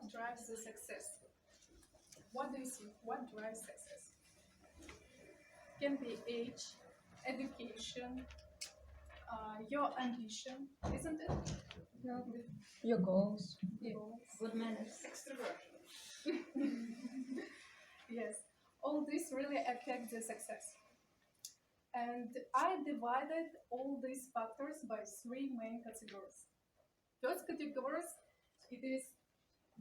what drives the success? What do you think? What drives success? Can be age, education, your ambition, isn't it? Yeah. Your goals. Goals. Good manners. Yes, all this really affects the success. And I divided all these factors by three main categories. First category, it is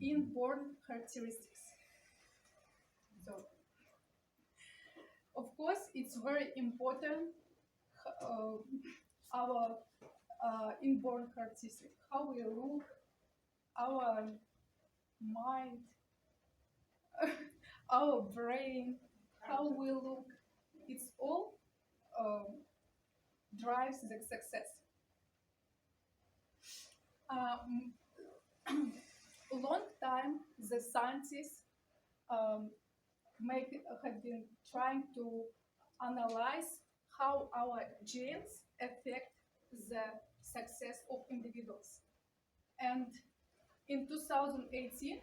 inborn characteristics. So, of course, it's very important our inborn characteristics, how we look, our mind, our brain, how we look. It's all drives the success. Long time, the scientists have been trying to analyze how our genes affect the success of individuals. And in 2018,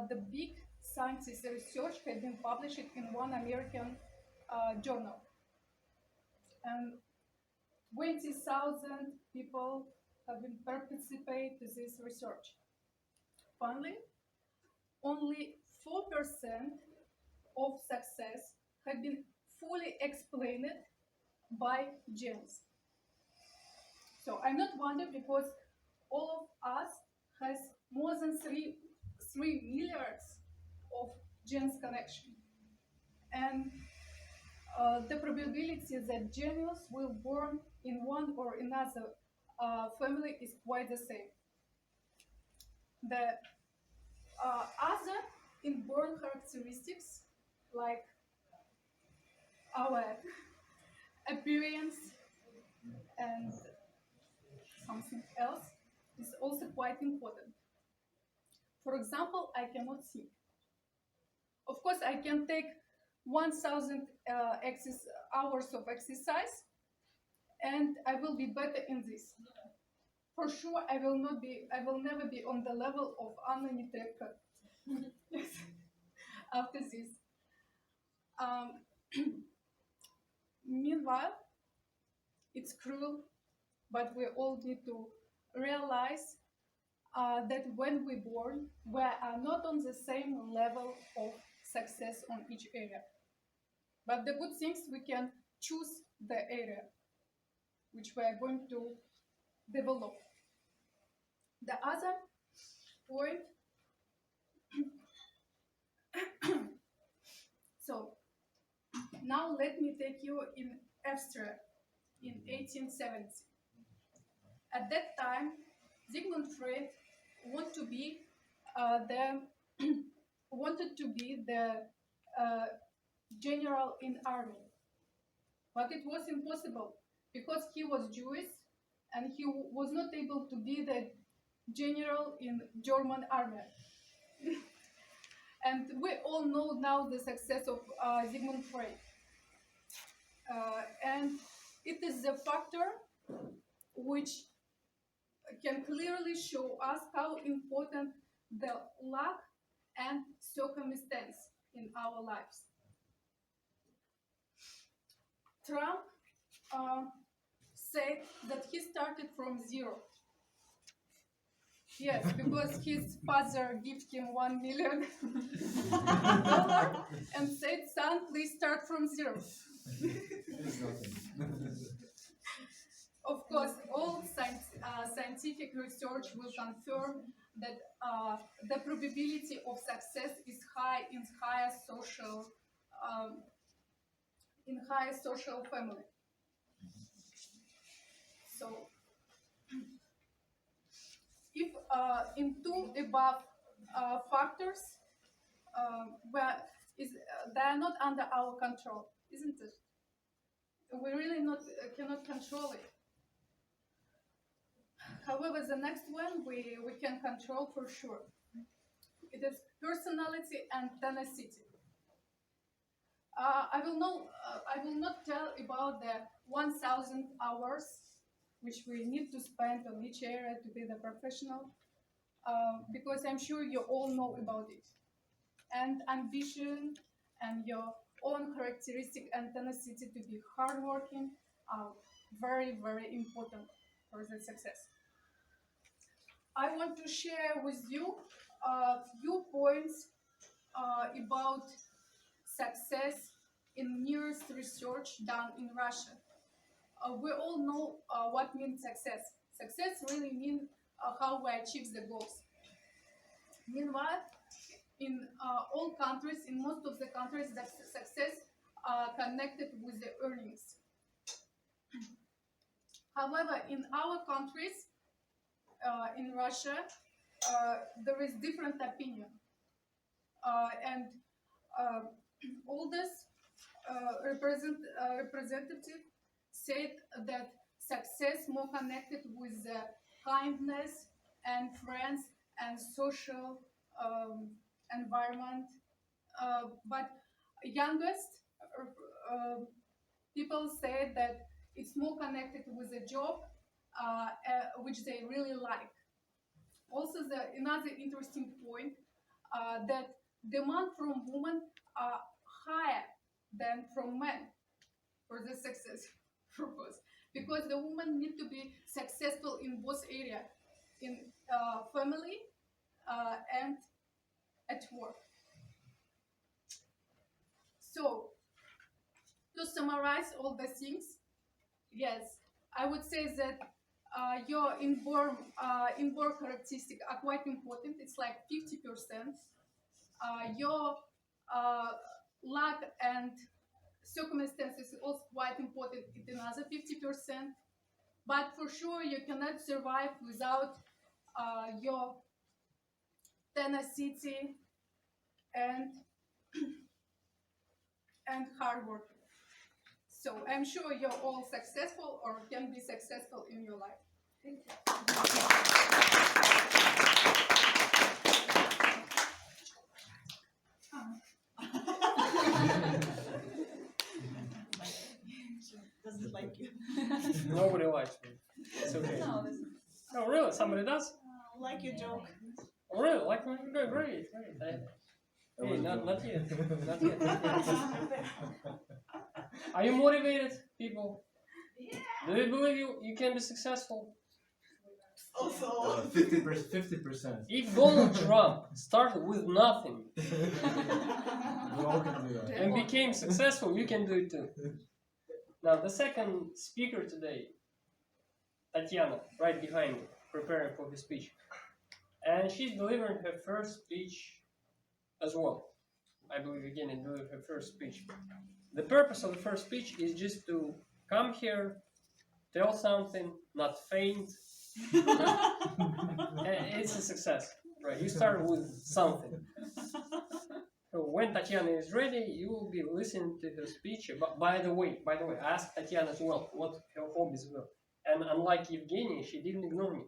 the big scientist research had been published in one American journal. And 20,000 people have been participating in this research. Finally, only 4% of success have been fully explained by genes. So I'm not wondering, because all of us has more than 3 milliards of genes connection. And the probability that genius will born in one or another family is quite the same. The other inborn characteristics, like our appearance and something else, is also quite important. For example, I cannot sing. Of course, I can take 1,000 hours of exercise, and I will be better in this. For sure, I will never be on the level of Anna Nettochieva. After this. Meanwhile, it's cruel, but we all need to realize that when we're born, we are not on the same level of success on each area. But the good things, we can choose the area which we are going to develop. The other point, so now let me take you in Austria in 1870. At that time, Sigmund Freud wanted to be the general in army, but it was impossible because he was Jewish and he was not able to be the general in German army. And we all know now the success of Sigmund Freud. And it is the factor which can clearly show us how important the luck and circumstance in our lives. Trump said that he started from zero. Yes, because his father gave him $1 million and said, "Son, please start from zero." Of course, all scientific research will confirm that the probability of success is high in higher social family. So, if in two above factors, they are not under our control, isn't it? We really cannot control it. However, the next one we can control for sure. It is personality and tenacity. I will not tell about the 1,000 hours which we need to spend on each area to be the professional. because I'm sure you all know about it. And ambition and your own characteristic and tenacity to be hardworking are very, very important for the success. I want to share with you a few points about success in newest research done in Russia. We all know what means success. Success really means how we achieve the goals. Meanwhile, in all countries, in most of the countries, that success connected with the earnings. However, in our countries, in Russia, there is different opinion, and oldest representative said that success more connected with the kindness and friends and social environment. But youngest people say that it's more connected with a job which they really like. Also, another interesting point that demand from women are higher than from men for the success purpose, because the women need to be successful in both areas, in family and at work. So, to summarize all the things, yes, I would say that your inborn characteristics are quite important. It's like 50%. Your luck and circumstances is also quite important. It's another 50%. But for sure, you cannot survive without your tenacity and and hard work. So I'm sure you're all successful or can be successful in your life. Thank you. Doesn't like you. Nobody likes me. It's okay. No, Oh, really? Somebody does? like your joke. Oh, really? Like me? Great, great. Hey, not yet. Not yet. Are you motivated, people? Do you believe you can be successful? Also, 50%. If Donald Trump started with nothing We all can do that. and became successful, you can do it too. Now, the second speaker today, Tatiana, right behind me, preparing for the speech. And she's delivering her first speech as well. I believe Yevgenia delivered her first speech. The purpose of the first speech is just to come here, tell something, not faint. And it's a success, right? You start with something. So when Tatiana is ready, you will be listening to her speech. But by the way, I asked Tatiana as well what her hobbies were. And unlike Yevgenia, she didn't ignore me.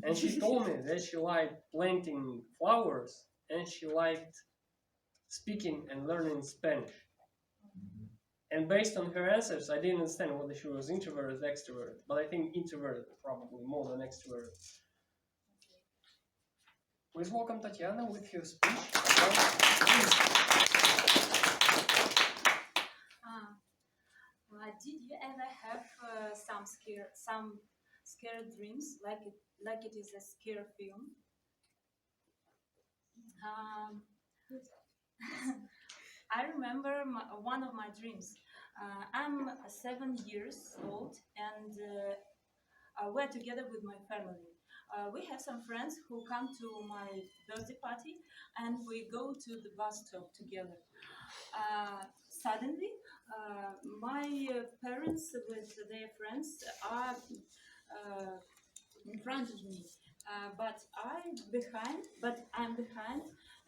And she told me that she liked planting flowers and she liked speaking and learning Spanish. And based on her answers, I didn't understand whether she was introverted or extroverted. But I think introverted probably more than extroverted. Please welcome Tatiana with her speech. Did you ever have some scary dreams, like it is a scary film? I remember one of my dreams. I'm 7 years old, and we're together with my family. We have some friends who come to my birthday party, and we go to the bus stop together. Suddenly, my parents with their friends are in front of me, but I'm behind,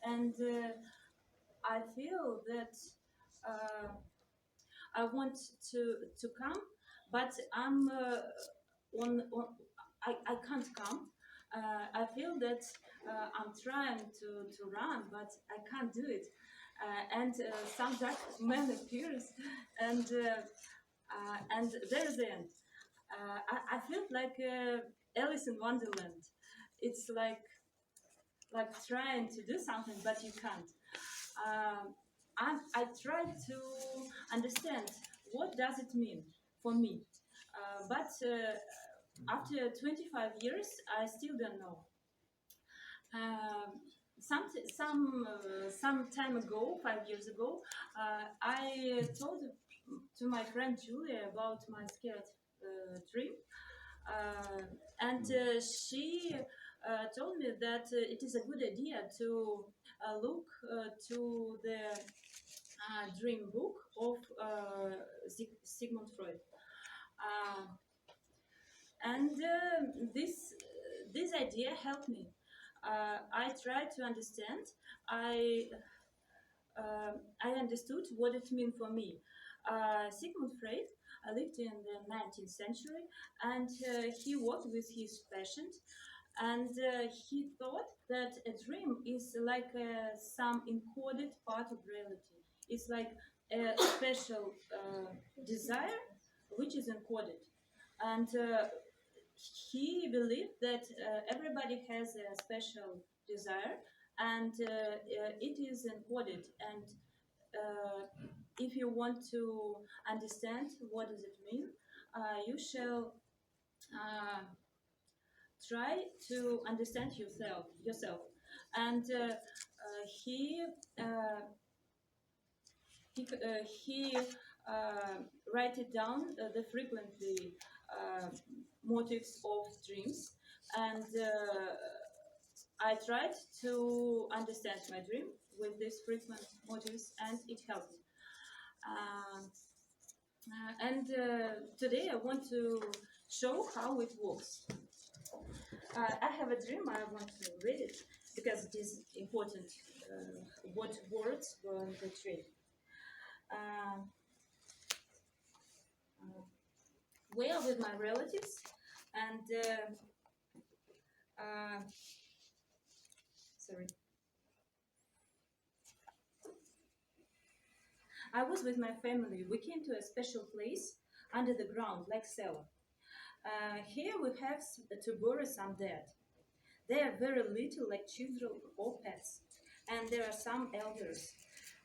and I feel that I want to come, but I'm I can't come. I feel that I'm trying to run, but I can't do it. And some dark man appears, and there's the end. I felt like Alice in Wonderland. it's like trying to do something, but you can't. I try to understand what does it mean for me, but after 25 years, I still don't know. Some time ago, 5 years ago, I told to my friend Julia about my scared dream, and she told me that it is a good idea to look to the dream book of Sigmund Freud. And this idea helped me. I tried to understand. I I understood what it meant for me. Sigmund Freud lived in the 19th century, and he worked with his patient, and he thought that a dream is like some encoded part of reality. It's like a special desire which is encoded, and he believed that everybody has a special desire, and it is encoded. And if you want to understand what does it mean, you shall try to understand yourself. And he uh, he write it down the frequently motives of dreams, and I tried to understand my dream with these frequent motives, and it helped me. And today I want to show how it works. I have a dream. I want to read it because it is important. What words were in the dream? We are with my relatives, and sorry. I was with my family. We came to a special place under the ground, like cellar. Here we have to bury some dead. They are very little, like children or pets, and there are some elders.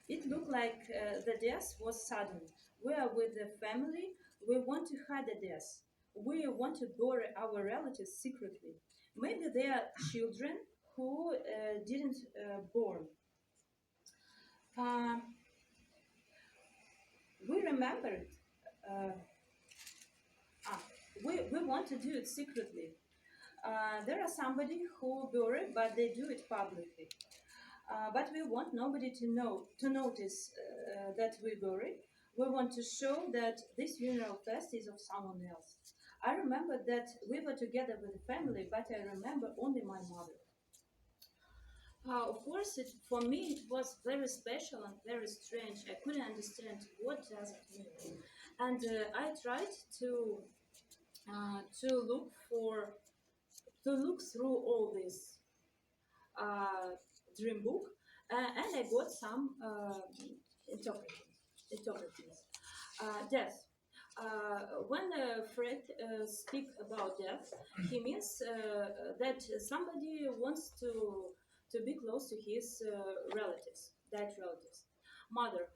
It looked like the death was sudden. We are with the family. We want to hide the death. We want to bury our relatives secretly. Maybe they are children who didn't born. We remembered. Uh, we want to do it secretly. There are somebody who bury, but they do it publicly. But we want nobody to notice that we bury. We want to show that this funeral fest is of someone else. I remember that we were together with the family, but I remember only my mother. Of course, for me it was very special and very strange. I couldn't understand what does it mean, and I tried to look through all this dream book, and I got some interpretations. Death. When Fred speaks about death, he means that somebody wants to be close to his relatives, dead relatives. Mother.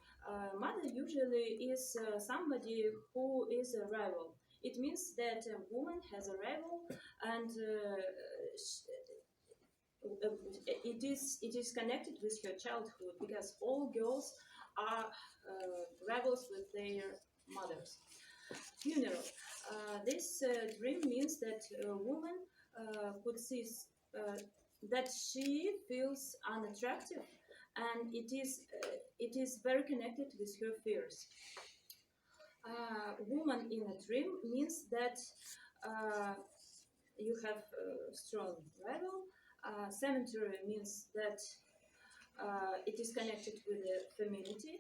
Mother usually is somebody who is a rival. It means that a woman has a rival, and it is connected with her childhood, because all girls are rivals with their mothers. Funeral. This dream means that a woman could see that she feels unattractive, and it is very connected with her fears. Woman in a dream means that you have a strong rival. Cemetery means that it is connected with the femininity.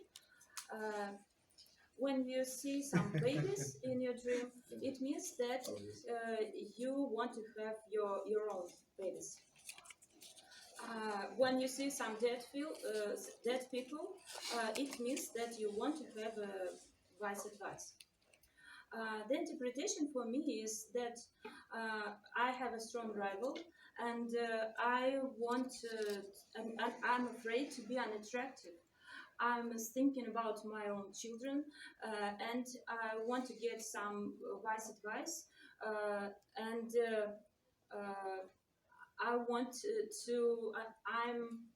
When you see some babies in your dream, it means that you want to have your own babies. When you see some dead people, it means that you want to have wise advice. The interpretation for me is that I have a strong rival, and I want and I'm afraid to be unattractive. I'm thinking about my own children, and I want to get some wise advice, and I want I'm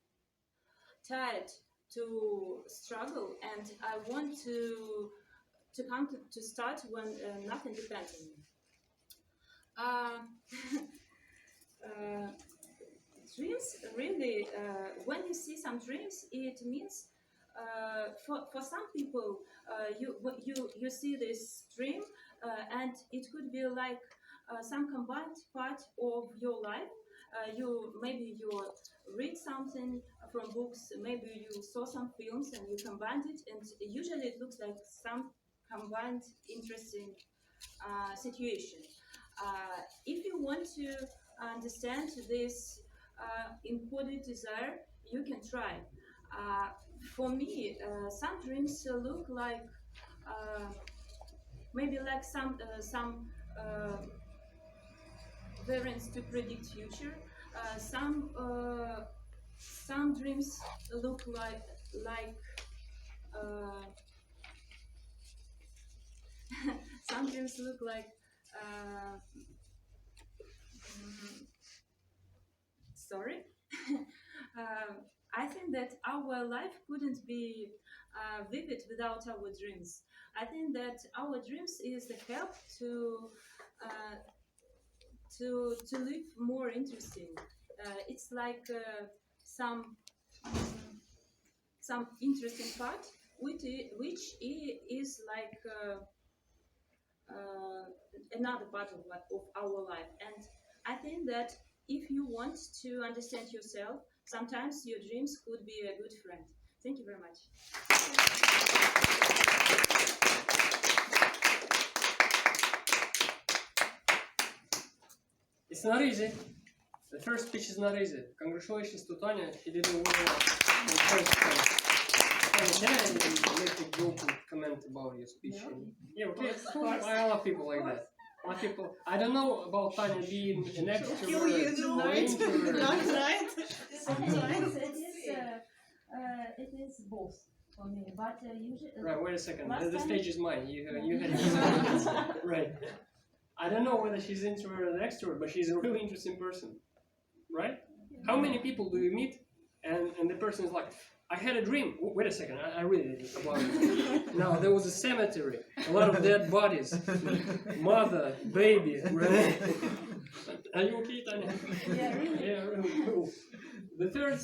tired to struggle, and I want to come to start when nothing depends on me. Uh, uh, Dreams really, when you see some dreams, it means for some people you see this dream, and it could be like some combined part of your life. Maybe you read something from books, maybe you saw some films and you combined it, and usually it looks like some combined interesting situation. If you want to understand this embodied desire, you can try. For me, some dreams look like maybe like some variants to predict future. Some dreams look like some dreams look like sorry. I think that our life couldn't be vivid without our dreams. I think that our dreams is the help uh, to live more interesting. It's like some interesting part, which is like another part of our life. And I think that if you want to understand yourself, sometimes your dreams could be a good friend. Thank you very much. It's not easy. The first speech is not easy. Congratulations to Tanya. She did really well. Can I make a joke and comment about your speech? Yeah, okay. I love people like that. A lot of people. I don't know about Tanya being an extrovert Kill you or tonight. introvert. Not right. Sometimes it is both for me, but usually. Right, wait a second. Last The time- stage is mine. You had right. I don't know whether she's introvert or extrovert, but she's a really interesting person. Right? How many people do you meet and the person is like, I had a dream. Wait a second, I read it about it. Now, there was a cemetery, a lot of dead bodies, mother, baby. Right? Are you okay, Tanya? Yeah, really. Yeah, really cool. The third